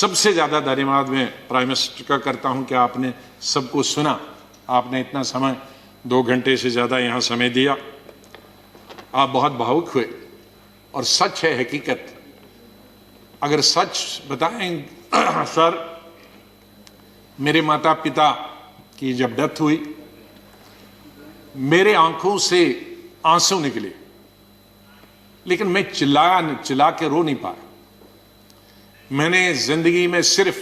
सबसे ज्यादा धन्यवाद मैं प्राइम मिनिस्टर का करता हूं कि आपने सबको सुना, आपने इतना समय 2 घंटे से ज्यादा यहां समय दिया। आप बहुत भावुक हुए और सच है, हकीकत। अगर सच बताएं सर, मेरे माता पिता की जब डेथ हुई मेरे आंखों से आंसू निकले, लेकिन मैं चिल्ला के रो नहीं पाया। मैंने जिंदगी में सिर्फ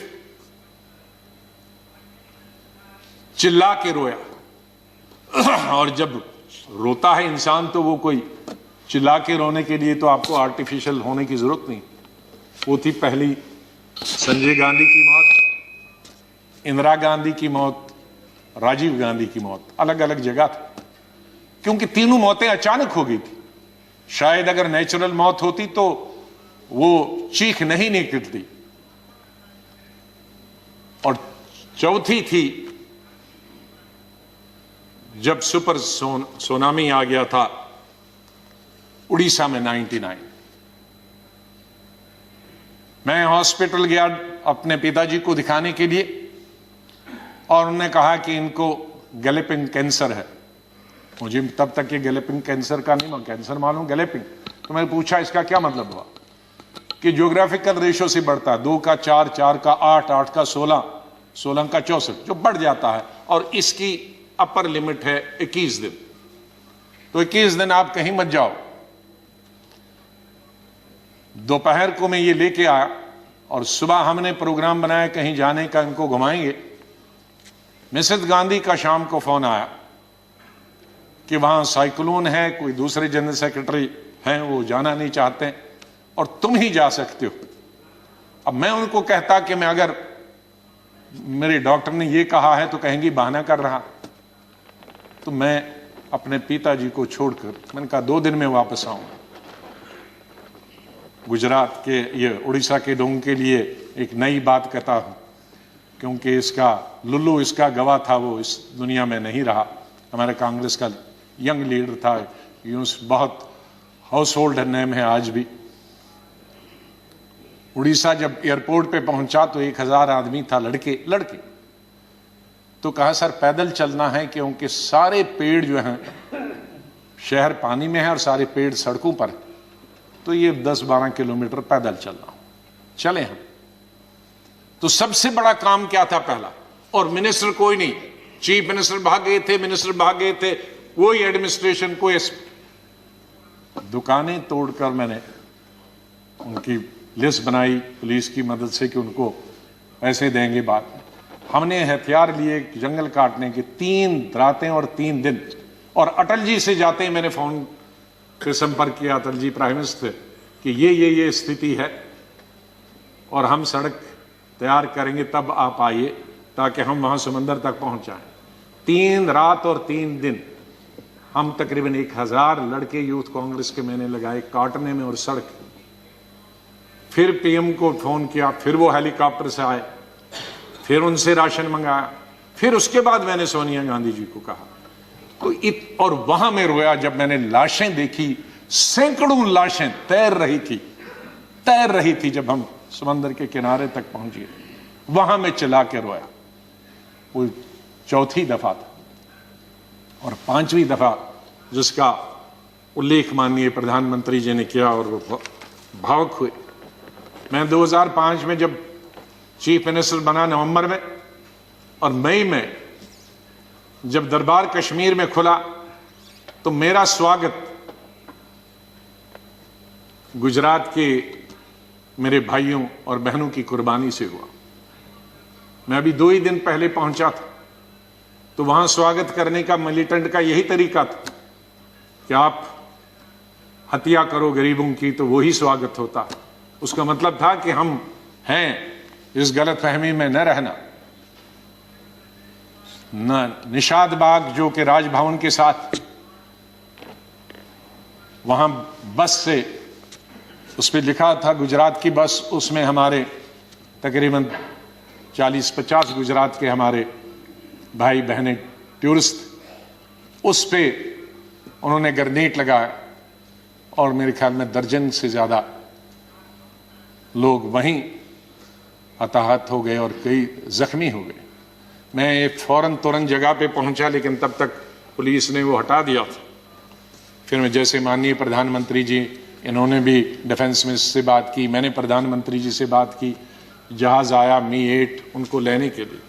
चिल्ला के रोया। और जब रोता है इंसान तो वो कोई चिल्ला के रोने के लिए तो आपको आर्टिफिशियल होने की जरूरत नहीं। वो थी पहली संजय गांधी की मौत, इंदिरा गांधी की मौत, राजीव गांधी की मौत। अलग अलग जगह थी, क्योंकि तीनों मौतें अचानक हो गई थी। शायद अगर नेचुरल मौत होती तो वो चीख नहीं निकलती। और चौथी थी जब सुपर सुनामी आ गया था उड़ीसा में 99। मैं हॉस्पिटल गया अपने पिताजी को दिखाने के लिए और उन्होंने कहा कि इनको गैलेपिंग कैंसर है। मुझे तब तक ये गैलेपिंग कैंसर का नहीं, कैंसर मालूम, गैलेपिंग। तो मैंने पूछा इसका क्या मतलब हुआ, कि ज्योग्राफिकल रेशो से बढ़ता है, 2 का 4, 4 का 8, 8 का 16, 16 का 64, जो बढ़ जाता है। और इसकी अपर लिमिट है 21 दिन। तो 21 दिन आप कहीं मत जाओ। दोपहर को मैं ये लेके आया और सुबह हमने प्रोग्राम बनाया कहीं जाने का, इनको घुमाएंगे। मिसेस गांधी का शाम को फोन आया कि वहां साइक्लोन है, कोई दूसरे जनरल सेक्रेटरी हैं वो जाना नहीं चाहते और तुम ही जा सकते हो। अब मैं उनको कहता कि मैं, अगर मेरे डॉक्टर ने ये कहा है तो कहेंगी बहाना कर रहा। तो मैं अपने पिताजी को छोड़कर, मैंने कहा 2 दिन में वापस आऊंगा। गुजरात के, ये उड़ीसा के लोगों के लिए एक नई बात कहता हूं, क्योंकि इसका लुल्लू, इसका गवाह था, वो इस दुनिया में नहीं रहा। हमारे कांग्रेस का यंग लीडर था, यूं बहुत हाउस होल्ड नेम है आज भी। उड़ीसा जब एयरपोर्ट पे पहुंचा तो 1000 आदमी था, लड़के। तो कहा सर पैदल चलना है, क्योंकि सारे पेड़ जो हैं, शहर पानी में है और सारे पेड़ सड़कों पर, तो ये 10-12 किलोमीटर पैदल चलना। चले हम। तो सबसे बड़ा काम क्या था पहला, और मिनिस्टर कोई नहीं, चीफ मिनिस्टर भाग गए थे, मिनिस्टर भाग गए थे, कोई एडमिनिस्ट्रेशन, कोई दुकानें तोड़कर मैंने उनकी लिस्ट बनाई पुलिस की मदद से कि उनको पैसे देंगे बाद में। हमने हथियार लिए जंगल काटने के, 3 रातें और 3 दिन। और अटल जी से जाते ही मैंने फोन पे संपर्क किया, अटल जी प्राइम मिनिस्टर, कि ये स्थिति है और हम सड़क तैयार करेंगे, तब आप आइए ताकि हम वहां समंदर तक पहुंच जाएं। 3 रात और 3 दिन हम तकरीबन 1000 लड़के यूथ कांग्रेस के मैंने लगाए काटने में और सड़क। फिर पीएम को फोन किया, फिर वो हेलीकॉप्टर से आए, फिर उनसे राशन मंगाया। फिर उसके बाद मैंने सोनिया गांधी जी को कहा। तो और वहां मैं रोया जब मैंने लाशें देखी, सैकड़ों लाशें तैर रही थी। जब हम समंदर के किनारे तक पहुंचे, वहां मैं चिल्ला के रोया। वो 4थी दफा था। और 5वीं दफा जिसका उल्लेख माननीय प्रधानमंत्री जी ने किया और वो भावुक हुए। मैं 2005 में जब चीफ मिनिस्टर बना नवंबर में, और मई में जब दरबार कश्मीर में खुला, तो मेरा स्वागत गुजरात के मेरे भाइयों और बहनों की कुर्बानी से हुआ। मैं अभी 2 ही दिन पहले पहुंचा था, तो वहां स्वागत करने का मिलिटेंट का यही तरीका था कि आप हत्या करो गरीबों की तो वही स्वागत होता। उसका मतलब था कि हम हैं, इस गलतफहमी में न रहना। निषाद बाग जो कि राजभवन के साथ, वहां बस से, उस पर लिखा था गुजरात की बस, उसमें हमारे तकरीबन 40-50 गुजरात के हमारे भाई बहनें टूरिस्ट, उस पे उन्होंने ग्रेनेड लगाया और मेरे ख्याल में दर्जन से ज्यादा लोग वहीं हताहत हो गए और कई जख्मी हो गए। मैं एक फौरन तुरंत जगह पे पहुंचा, लेकिन तब तक पुलिस ने वो हटा दिया था। फिर मैं जैसे माननीय प्रधानमंत्री जी, इन्होंने भी डिफेंस मिनिस्टर से बात की, मैंने प्रधानमंत्री जी से बात की, जहाज आया मी-8 उनको लेने के लिए।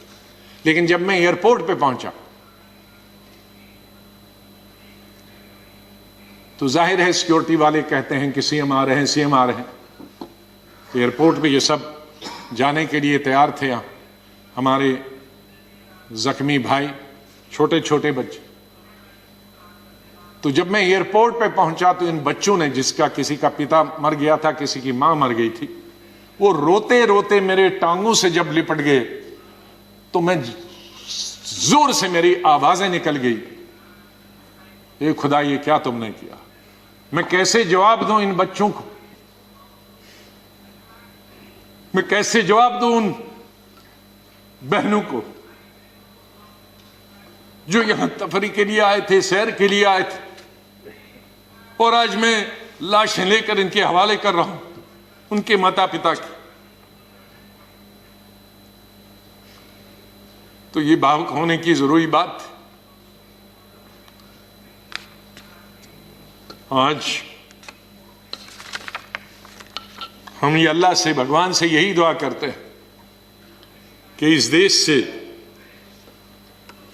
लेकिन जब मैं एयरपोर्ट पे पहुंचा तो जाहिर है सिक्योरिटी वाले कहते हैं कि सीएम आ रहे हैं, सीएम आ रहे हैं। तो एयरपोर्ट पे ये सब जाने के लिए तैयार थे। हमारे जख्मी भाई, छोटे छोटे बच्चे। तो जब मैं एयरपोर्ट पे पहुंचा तो इन बच्चों ने, जिसका किसी का पिता मर गया था, किसी की मां मर गई थी, वो रोते रोते मेरे टांगों से जब लिपट गए तो मैं जोर से, मेरी आवाजें निकल गई, ए खुदा ये क्या तुमने किया। मैं कैसे जवाब दूं इन बच्चों को, मैं कैसे जवाब दूं उन बहनों को जो यहां तफरी के लिए आए थे, सैर के लिए आए थे, और आज मैं लाशें लेकर इनके हवाले कर रहा हूं उनके माता पिता की। तो ये भावुक होने की जरूरी बात है। आज हम ये अल्लाह से, भगवान से यही दुआ करते हैं कि इस देश से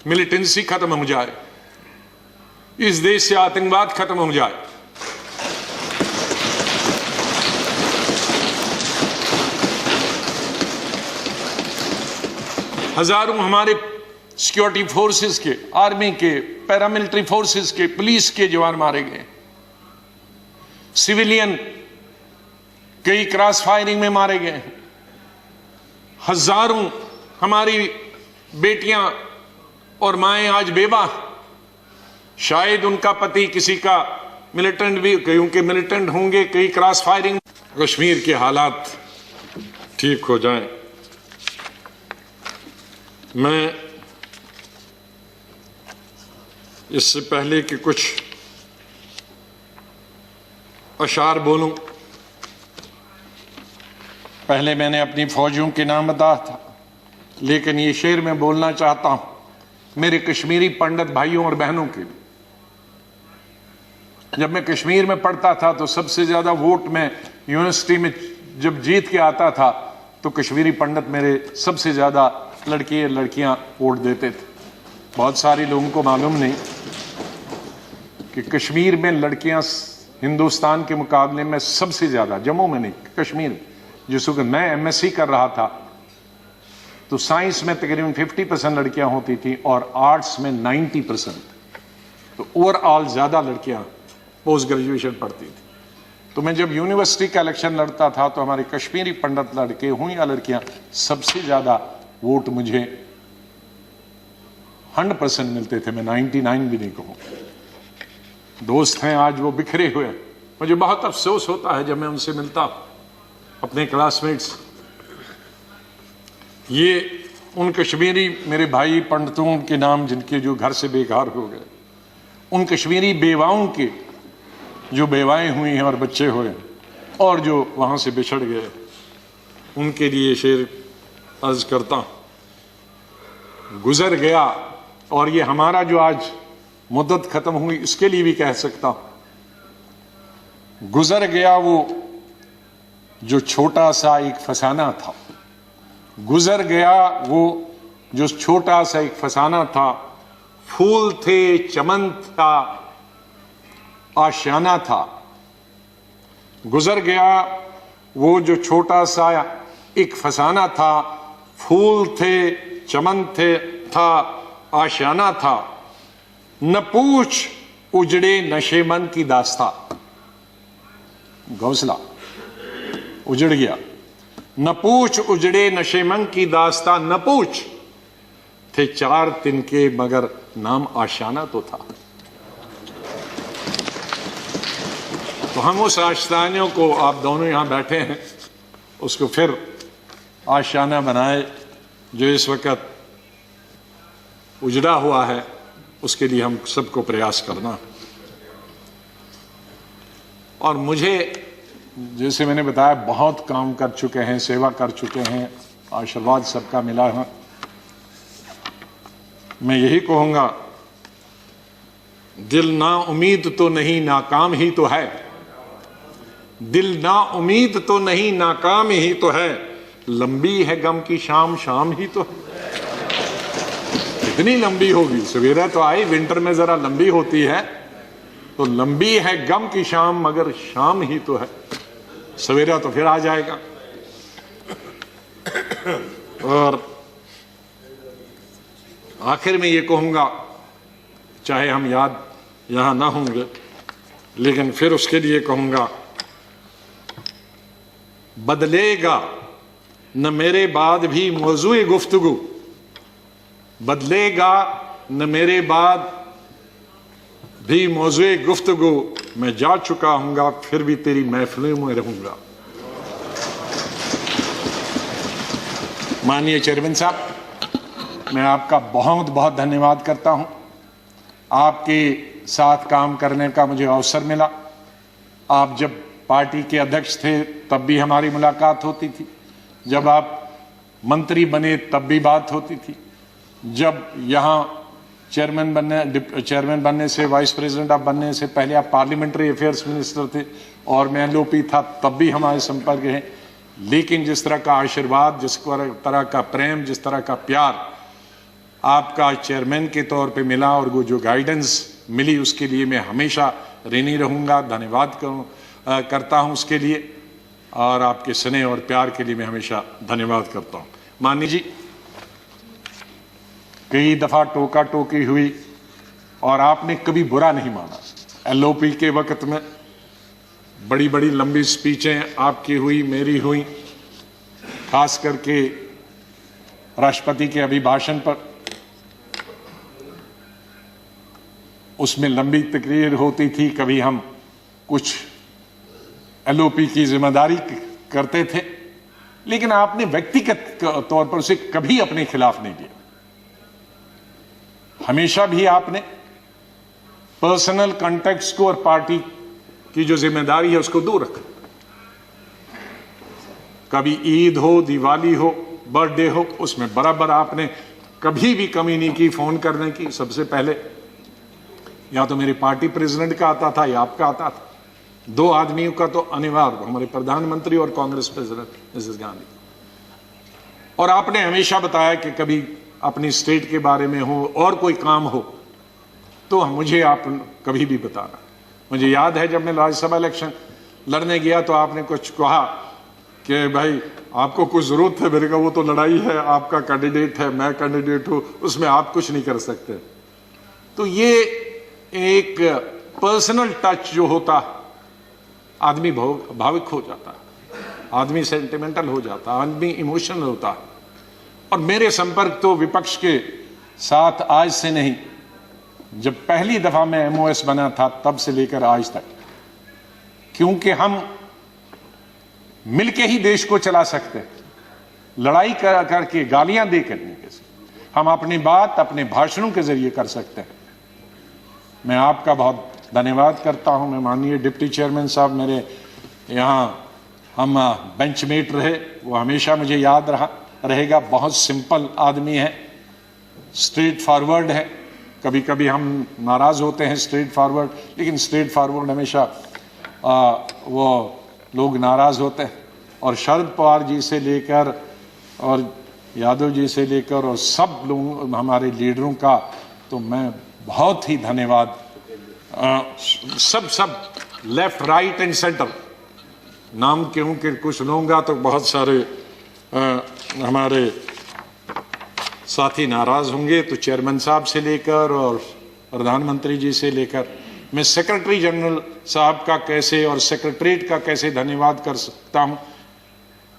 मिलिटेंसी खत्म हो जाए, इस देश से आतंकवाद खत्म हो जाए। हजारों हमारे सिक्योरिटी फोर्सेस के, आर्मी के, पैरामिलिट्री फोर्सेस के, पुलिस के जवान मारे गए, सिविलियन कई क्रॉस फायरिंग में मारे गए, हजारों हमारी बेटियां और माएं आज बेवा, शायद उनका पति किसी का मिलिटेंट भी, कईयों के मिलिटेंट होंगे, कई क्रॉस फायरिंग। कश्मीर के हालात ठीक हो जाएं। मैं इससे पहले कि कुछ अशार बोलूं, पहले मैंने अपनी फौजियों के नाम बताया था, लेकिन ये शेर मैं बोलना चाहता हूं मेरे कश्मीरी पंडित भाइयों और बहनों के लिए। जब मैं कश्मीर में पढ़ता था तो सबसे ज्यादा वोट में यूनिवर्सिटी में जब जीत के आता था तो कश्मीरी पंडित मेरे सबसे ज्यादा लड़के लड़कियां वोट देते थे। बहुत सारे लोगों को मालूम नहीं कि कश्मीर में लड़कियां हिंदुस्तान के मुकाबले में सबसे ज्यादा, जम्मू में नहीं, कश्मीर में, जिस वक्त मैं एमएससी कर रहा था तो साइंस में तकरीबन 50% लड़कियां होती थी और आर्ट्स में 90%। तो ओवरऑल ज्यादा लड़कियां पोस्ट ग्रेजुएशन पढ़ती थी। तो मैं जब यूनिवर्सिटी का इलेक्शन लड़ता था तो हमारे कश्मीरी पंडित लड़के हों या लड़कियां, सबसे ज्यादा वोट मुझे 100% मिलते थे। मैं 99 भी नहीं कहूं। दोस्त हैं आज वो बिखरे हुए, मुझे बहुत अफसोस होता है जब मैं उनसे मिलता अपने क्लासमेट्स। ये उन कश्मीरी मेरे भाई पंडितों के नाम जिनके जो घर से बेघर हो गए, उन कश्मीरी बेवाओं के जो बेवाएं हुई हैं और बच्चे हुए और जो वहां से बिछड़ गए, उनके लिए शेर अर्ज करता हूं। गुजर गया, और ये हमारा जो आज मुद्दत खत्म हुई इसके लिए भी कह सकता हूं, गुजर गया वो जो छोटा सा एक फसाना था, गुजर गया वो जो छोटा सा एक फसाना था। फूल थे, चमन था, आशियाना था। गुजर गया वो जो छोटा सा एक फसाना था, फूल थे, चमन थे, था, आशियाना था। न पूछ उजड़े नशेमन की दास्ता, घोंसला उजड़ गया। न पूछ उजड़े नशेमन की दास्ता, न पूछ थे 4 तिनके मगर नाम आशियाना तो था। तो हम उस आशियाने को, आप दोनों यहां बैठे हैं, उसको फिर आशियाना बनाए जो इस वक्त उजड़ा हुआ है, उसके लिए हम सबको प्रयास करना। और मुझे, जैसे मैंने बताया, बहुत काम कर चुके हैं, सेवा कर चुके हैं, आशीर्वाद सबका मिला है। मैं यही कहूंगा, दिल ना उम्मीद तो नहीं नाकाम ही तो है, दिल ना उम्मीद तो नहीं नाकाम ही तो है, लंबी है गम की शाम शाम ही तो है। कितनी लंबी होगी, सवेरा तो आई, विंटर में जरा लंबी होती है, तो लंबी है गम की शाम मगर शाम ही तो है, सवेरा तो फिर आ जाएगा। और आखिर में ये कहूंगा, चाहे हम याद यहां ना होंगे, लेकिन फिर उसके लिए कहूंगा, बदलेगा न मेरे बाद भी मौजूए गुफ्तगू, बदलेगा न मेरे बाद भी मौजूए गुफ्तगू, मैं जा चुका हूंगा फिर भी तेरी महफिलों में रहूंगा। माननीय चेयरमैन साहब, मैं आपका बहुत बहुत धन्यवाद करता हूं। आपके साथ काम करने का मुझे अवसर मिला। आप जब पार्टी के अध्यक्ष थे तब भी हमारी मुलाकात होती थी, जब आप मंत्री बने तब भी बात होती थी, जब यहाँ चेयरमैन बनने से, वाइस प्रेसिडेंट आप बनने से पहले आप पार्लियामेंट्री अफेयर्स मिनिस्टर थे और मैं एलओपी था, तब भी हमारे संपर्क है। लेकिन जिस तरह का आशीर्वाद, जिस तरह का प्रेम, जिस तरह का प्यार आपका चेयरमैन के तौर पे मिला और वो जो गाइडेंस मिली, उसके लिए मैं हमेशा ऋणी रहूंगा। धन्यवाद करता हूं उसके लिए, और आपके स्नेह और प्यार के लिए मैं हमेशा धन्यवाद करता हूं। माननीय जी, कई दफा टोका टोकी हुई और आपने कभी बुरा नहीं माना। एलओपी के वक्त में बड़ी बड़ी लंबी स्पीचें आपकी हुई, मेरी हुई, खास करके राष्ट्रपति के अभिभाषण पर। उसमें लंबी तकरीर होती थी, कभी हम कुछ एलओपी की जिम्मेदारी करते थे, लेकिन आपने व्यक्तिगत तौर पर उसे कभी अपने खिलाफ नहीं लिया। हमेशा भी आपने पर्सनल कॉन्टेक्ट्स को और पार्टी की जो जिम्मेदारी है उसको दूर रखा। कभी ईद हो, दिवाली हो, बर्थडे हो, उसमें बराबर आपने कभी भी कमी नहीं की फोन करने की। सबसे पहले या तो मेरे पार्टी प्रेसिडेंट का आता था या आपका आता था। दो आदमियों का तो अनिवार्य, हमारे प्रधानमंत्री और कांग्रेस प्रेसिडेंट मिसेस गांधी। और आपने हमेशा बताया कि कभी अपनी स्टेट के बारे में हो और कोई काम हो तो मुझे आप कभी भी बताना। मुझे याद है जब मैं राज्यसभा इलेक्शन लड़ने गया तो आपने कुछ कहा कि भाई आपको कुछ जरूरत है। मेरे का वो तो लड़ाई है, आपका कैंडिडेट है, मैं कैंडिडेट हूं, उसमें आप कुछ नहीं कर सकते। तो ये एक पर्सनल टच जो होता, आदमी भावुक हो जाता है, आदमी सेंटिमेंटल हो जाता है, आदमी इमोशनल होता है। और मेरे संपर्क तो विपक्ष के साथ आज से नहीं, जब पहली दफा मैं एमओएस बना था तब से लेकर आज तक, क्योंकि हम मिलके ही देश को चला सकते हैं। लड़ाई करके, गालियां दे करने के से हम अपनी बात अपने भाषणों के जरिए कर सकते हैं। मैं आपका बहुत धन्यवाद करता हूं। मैं माननीय डिप्टी चेयरमैन साहब, मेरे यहाँ हम बेंचमेट रहे, वो हमेशा मुझे याद रहेगा। बहुत सिंपल आदमी है, स्ट्रेट फॉरवर्ड है। कभी कभी हम नाराज होते हैं स्ट्रेट फॉरवर्ड, लेकिन स्ट्रेट फॉरवर्ड हमेशा वो लोग नाराज होते हैं। और शरद पवार जी से लेकर और यादव जी से लेकर और सब लोग हमारे लीडरों का तो मैं बहुत ही धन्यवाद, सब लेफ्ट राइट एंड सेंटर, नाम क्यों कि कुछ लूंगा तो बहुत सारे हमारे साथी नाराज होंगे। तो चेयरमैन साहब से लेकर और प्रधानमंत्री जी से लेकर, मैं सेक्रेटरी जनरल साहब का कैसे और सेक्रेटरीट का कैसे धन्यवाद कर सकता हूं,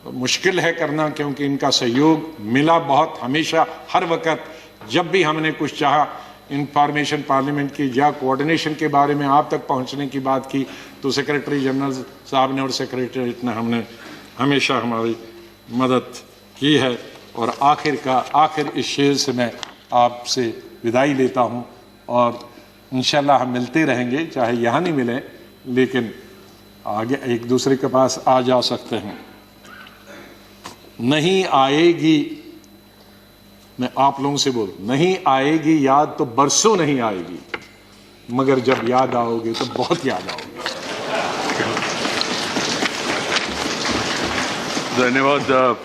मुश्किल है करना, क्योंकि इनका सहयोग मिला बहुत। हमेशा हर वक्त जब भी हमने कुछ चाहा, इंफॉर्मेशन पार्लियामेंट की या कोऑर्डिनेशन के बारे में आप तक पहुंचने की बात की, तो सेक्रेटरी जनरल साहब ने और सेक्रेटरीट ने हमने हमेशा हमारी मदद की है। और आखिर इस शेर से मैं आपसे विदाई लेता हूं, और इंशाल्लाह हम मिलते रहेंगे, चाहे यहाँ नहीं मिले लेकिन आगे एक दूसरे के पास आ जा सकते हैं। नहीं आएगी, मैं आप लोगों से बोल, नहीं आएगी याद तो बरसों नहीं आएगी, मगर जब याद आओगे तो बहुत याद आओगे। धन्यवाद।